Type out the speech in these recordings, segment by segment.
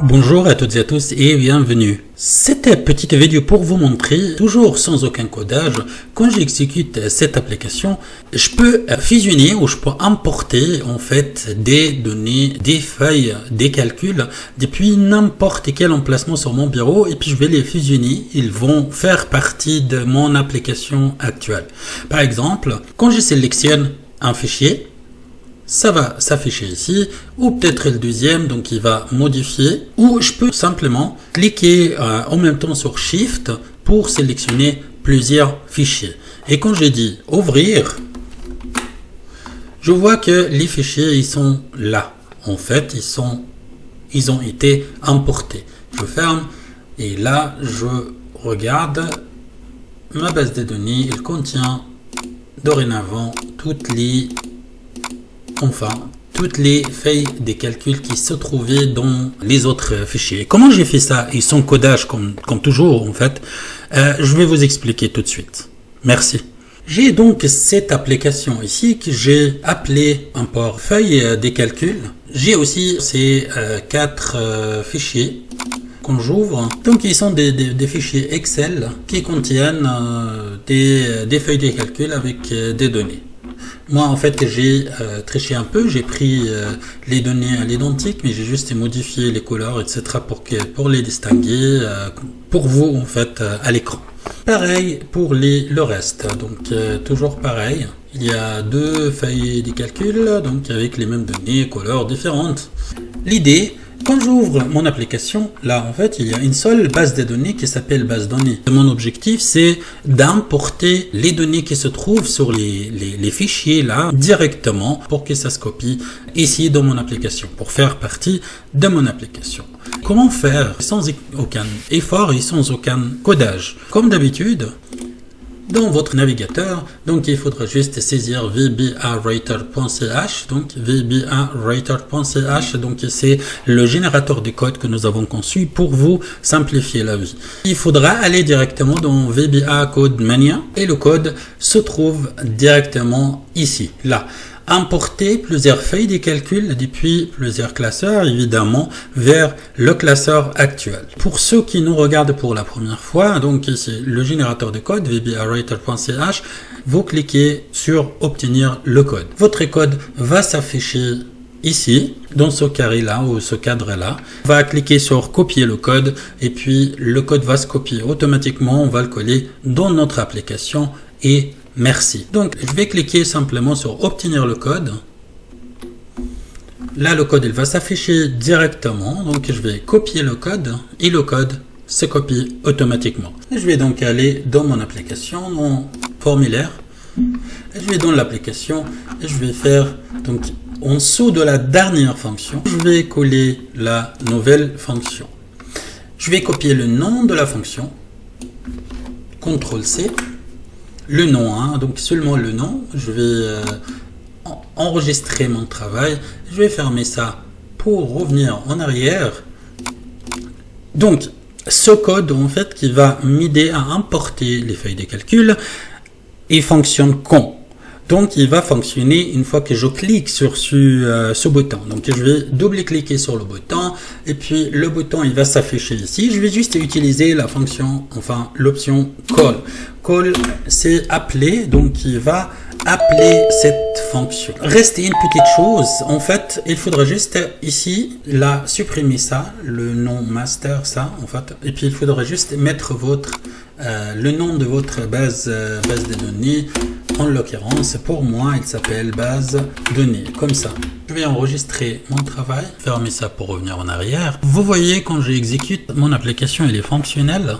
Bonjour à toutes et à tous et bienvenue. Cette petite vidéo pour vous montrer, toujours sans aucun codage, quand j'exécute cette application, je peux fusionner ou je peux importer en fait des données, des feuilles, des calculs depuis n'importe quel emplacement sur mon bureau et puis je vais les fusionner. Ils vont faire partie de mon application actuelle. Par exemple, quand je sélectionne un fichier, ça va s'afficher ici, ou peut-être le deuxième, donc il va modifier, ou je peux simplement cliquer en même temps sur Shift pour sélectionner plusieurs fichiers. Et quand j'ai dit ouvrir, je vois que les fichiers ils sont là. En fait, ils ont été importés. Je ferme et là je regarde ma base de données. Elle contient dorénavant toutes les feuilles des calculs qui se trouvaient dans les autres fichiers. Comment j'ai fait ça et sans codage comme toujours en fait, je vais vous expliquer tout de suite. Merci. J'ai donc cette application ici que j'ai appelée import feuille des calculs. J'ai aussi ces 4 fichiers qu'on j'ouvre. Donc ils sont des fichiers Excel qui contiennent des feuilles des calculs avec des données. Moi, en fait, j'ai triché un peu, j'ai pris les données à l'identique, mais j'ai juste modifié les couleurs, etc. pour les distinguer, pour vous, en fait, à l'écran. Pareil pour le reste, donc toujours pareil. Il y a 2 feuilles de calcul, donc avec les mêmes données, couleurs différentes. L'idée, quand j'ouvre mon application, là en fait il y a une seule base de données qui s'appelle base données. Mon objectif c'est d'importer les données qui se trouvent sur les fichiers là directement pour que ça se copie ici dans mon application, pour faire partie de mon application. Comment faire sans aucun effort et sans aucun codage? Comme d'habitude, dans votre navigateur, donc il faudra juste saisir vbawriter.ch, donc vbawriter.ch, donc c'est le générateur de code que nous avons conçu pour vous simplifier la vie. Il faudra aller directement dans VBA Code Mania et le code se trouve directement ici, là. Importer plusieurs feuilles de calcul depuis plusieurs classeurs, évidemment, vers le classeur actuel. Pour ceux qui nous regardent pour la première fois, donc ici, le générateur de code, vbawriter.ch, vous cliquez sur obtenir le code. Votre code va s'afficher ici, dans ce carré-là ou ce cadre-là. On va cliquer sur copier le code et puis le code va se copier automatiquement. On va le coller dans notre application et merci. Donc, je vais cliquer simplement sur obtenir le code. Là, le code, il va s'afficher directement. Donc, je vais copier le code et le code se copie automatiquement. Et je vais donc aller dans mon application, mon formulaire. Et je vais dans l'application et je vais faire donc en dessous de la dernière fonction, je vais coller la nouvelle fonction. Je vais copier le nom de la fonction. CTRL-C. Le nom, hein, donc seulement le nom. Je vais enregistrer mon travail. Je vais fermer ça pour revenir en arrière. Donc, ce code, en fait, qui va m'aider à importer les feuilles de calcul, il fonctionne quand? Donc, il va fonctionner une fois que je clique sur ce bouton. Donc, je vais double-cliquer sur le bouton et puis le bouton, il va s'afficher ici. Je vais juste utiliser la fonction, enfin, l'option call. Call, c'est appeler, donc il va appeler cette fonction. Reste une petite chose, en fait, il faudra juste ici, là, supprimer ça, le nom master, ça, en fait, et puis il faudra juste mettre le nom de votre base de données. En l'occurrence, pour moi, il s'appelle base données, comme ça. Je vais enregistrer mon travail, fermer ça pour revenir en arrière. Vous voyez, quand j'exécute, mon application, elle est fonctionnelle.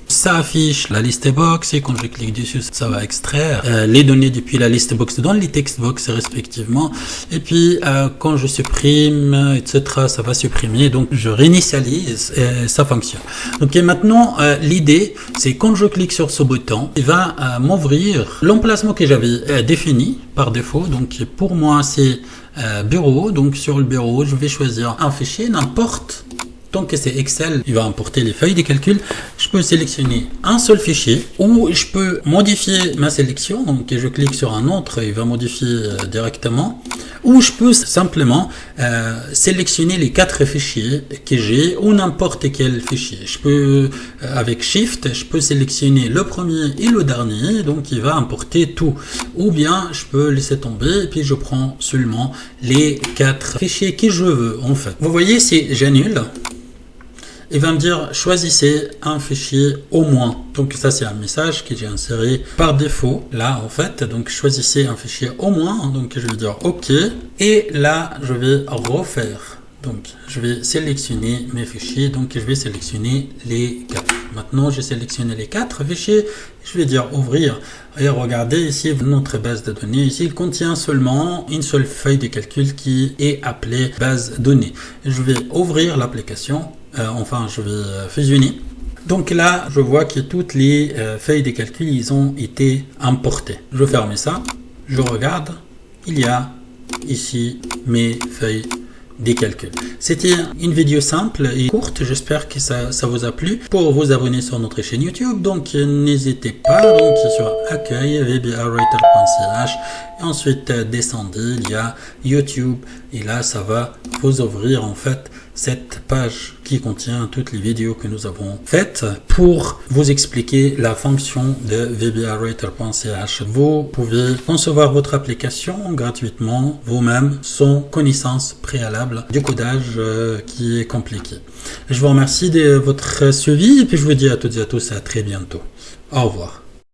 Ça affiche la liste box et quand je clique dessus, ça va extraire les données depuis la liste box dans les text box respectivement. Et puis, quand je supprime, etc., ça va supprimer. Donc, je réinitialise et ça fonctionne. Donc, et maintenant, l'idée, c'est quand je clique sur ce bouton, il va m'ouvrir l'emplacement que j'avais défini par défaut. Donc, pour moi, c'est bureau. Donc, sur le bureau, je vais choisir un fichier, n'importe tant que c'est Excel, il va importer les feuilles de calcul. Je peux sélectionner un seul fichier ou je peux modifier ma sélection. Donc je clique sur un autre, il va modifier directement. Ou je peux simplement sélectionner les 4 fichiers que j'ai ou n'importe quel fichier. Je peux, avec Shift, je peux sélectionner le premier et le dernier, donc il va importer tout. Ou bien je peux laisser tomber et puis je prends seulement les 4 fichiers que je veux en fait. Vous voyez, si j'annule, il va me dire choisissez un fichier au moins. Donc ça c'est un message que j'ai inséré par défaut là en fait. Donc choisissez un fichier au moins. Donc je vais dire OK. Et là je vais refaire. Donc je vais sélectionner mes fichiers. Donc je vais sélectionner les 4. Maintenant j'ai sélectionné les 4 fichiers. Je vais dire ouvrir. Et regardez ici notre base de données. Ici il contient seulement une seule feuille de calcul qui est appelée base données. Je vais ouvrir l'application. Enfin, je vais fusionner. Donc là, je vois que toutes les feuilles de calcul, ils ont été importées. Je ferme ça. Je regarde. Il y a ici mes feuilles des calculs. C'était une vidéo simple et courte. J'espère que ça vous a plu. Pour vous abonner sur notre chaîne YouTube, donc n'hésitez pas. Donc sur accueil vbawriter.ch et ensuite descendez. Il y a YouTube et là ça va vous ouvrir en fait cette page qui contient toutes les vidéos que nous avons faites pour vous expliquer la fonction de vbawriter.ch. Vous pouvez concevoir votre application gratuitement vous-même sans connaissance préalable du codage qui est compliqué. Je vous remercie de votre suivi et puis je vous dis à toutes et à tous à très bientôt. Au revoir.